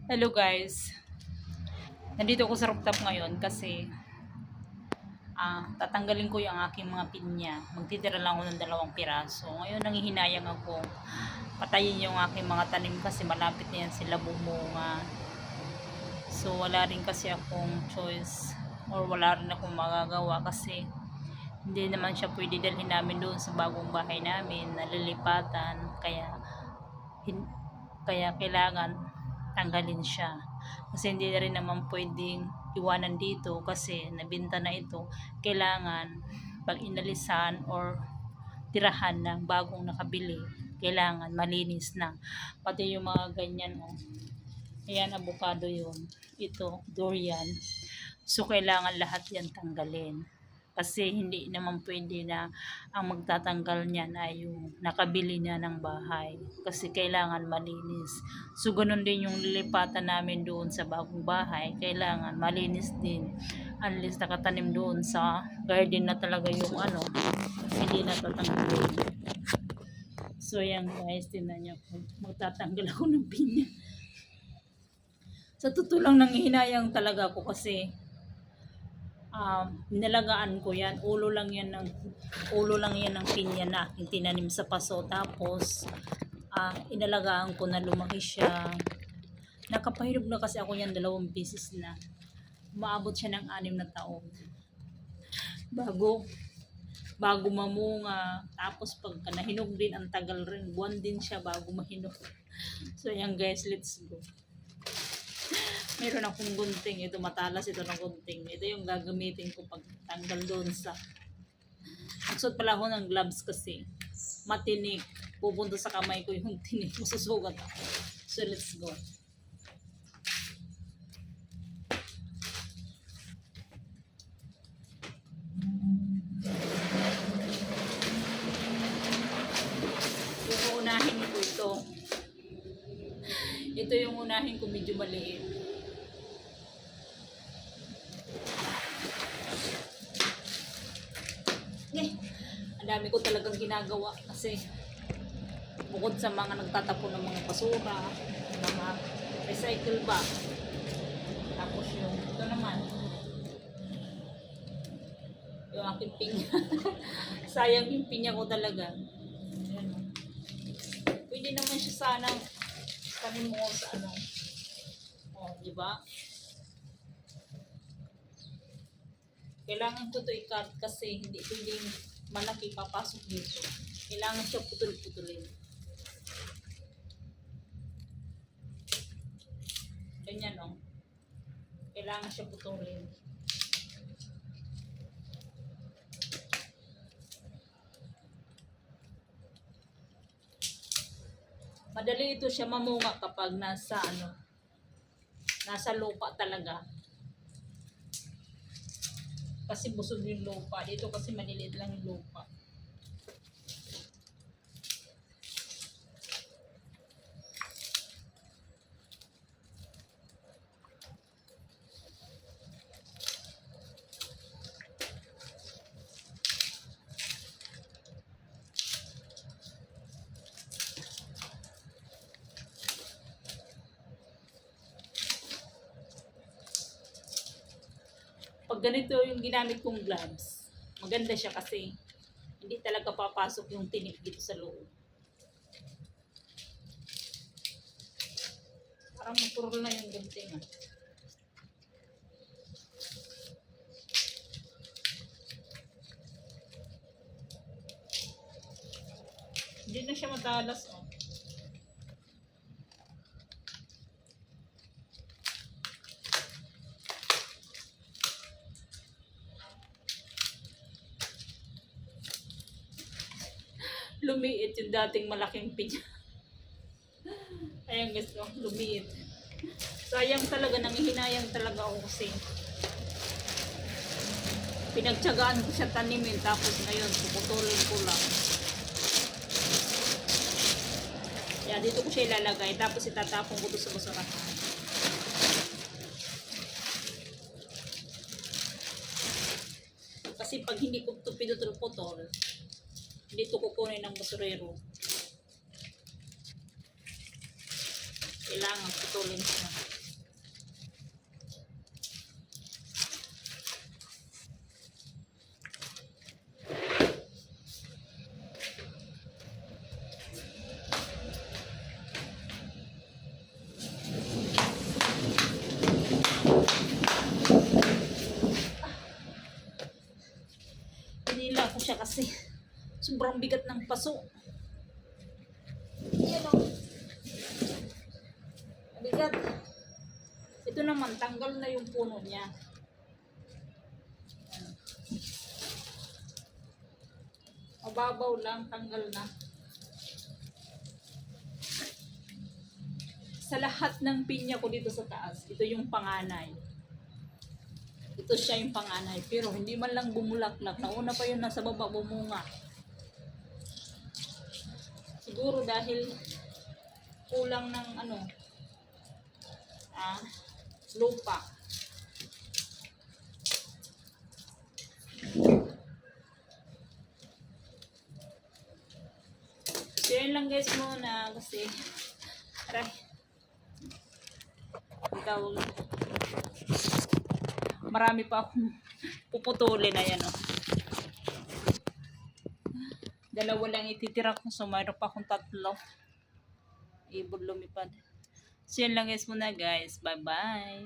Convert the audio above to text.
Hello guys, nandito ko sa rooftop ngayon kasi tatanggalin ko yung aking mga pinya. Magtitira lang ako ng 2 piraso. Ngayon nanghihinayang ako patayin yung aking mga tanim kasi malapit na yan sila bumunga. So wala rin kasi akong choice or wala rin akong magagawa kasi hindi naman siya pwede dalhin namin doon sa bagong bahay namin, nalilipatan, hin- kaya kailangan tanggalin siya kasi hindi na rin naman pwedeng iwanan dito kasi nabinta na ito. Kailangan pag inalisan or tirahan ng bagong nakabili, kailangan malinis na pati yung mga ganyan. Oh, ayan, avocado yun, ito durian. So kailangan lahat yan tanggalin kasi hindi naman pwede na ang magtatanggal niyan ay yung nakabili na ng bahay kasi kailangan malinis. So ganun din yung lilipatan namin doon sa bagong bahay, kailangan malinis din. Unless nakatanim doon sa garden na talaga yung hindi natatanggalin. So yan guys, tingnan niyo po, magtatanggal ako ng pinya. Sa totoo lang nanghihinayang talaga ako kasi nilalagaan ko yan, ulo lang yan ng pinya na aking tinanim sa paso, tapos inalagaan ko na lumaki siya. Nakapahirap na kasi ako yan 2 beses na, umaabot siya ng 6 na taon bago bago mamunga, tapos pagka nahinog din ang tagal rin, buwan din siya bago mahinog. So yan guys, let's go. Meron akong gunting, ito matalas ito ng gunting, ito yung gagamitin ko pag tanggal doon sa Nagsuot pala ako ng gloves kasi matinik. Pupunta sa kamay ko yung tinik. Masusugat ako. So let's go. Yung unahin ko ito. Ito yung unahin ko, medyo maliit. Ang dami ko talagang ginagawa kasi bukod sa mga nagtatapon ng mga basura, mga recycle bag, tapos yung ito naman, yung aking pinya. Sayang yung pinya ko talaga. Ayan, oh. Pwede naman siya sana tanim mo sa oh, di ba? Kailangan ko to i-cut kasi hindi pwedeng malaki papasok dito. Kailangan siya putol-putulin. Ganyan, no? Kailangan siya putulin. Madali ito siya mamunga kapag nasa lupa talaga. Kasi busog yung lupa. Dito kasi maliliit lang yung lupa. Pag ganito yung ginamit kong gloves, maganda siya kasi hindi talaga papasok yung tinik dito sa loob. Parang mapurol na yung gunting, ah. Hindi na siya matalas, oh. Lumiit yung dating malaking pinya. Ayan guys, oh, lumiit. Sayang talaga, nanghihinayang talaga ako kasi pinagtsagaan ko siya tanimin, tapos ngayon puputulin ko lang. Yan, dito ko siya ilalagay, tapos itatapon ko to sa basurahan. Kasi pag hindi ko ito pinutol-putol, hindi ito kukunin ng basurero. Kailangan putulin siya. Pinila ko siya kasi sobrang bigat ng paso. Yan o. Bigat. Ito naman, tanggal na yung puno niya. Mababaw lang, tanggal na. Sa lahat ng pinya ko dito sa taas, ito yung panganay. Ito siya yung panganay, pero hindi man lang bumulaklak. Nauna pa yun nasa baba bumunga. Siguro dahil kulang ng lupa. So yun lang guys muna kasi aray, tawag, marami pa akong puputulin na yan o. Dalawa lang ititira ko, so mayroon pa akong 3 ibon lumipad. So yun lang guys muna guys, bye bye.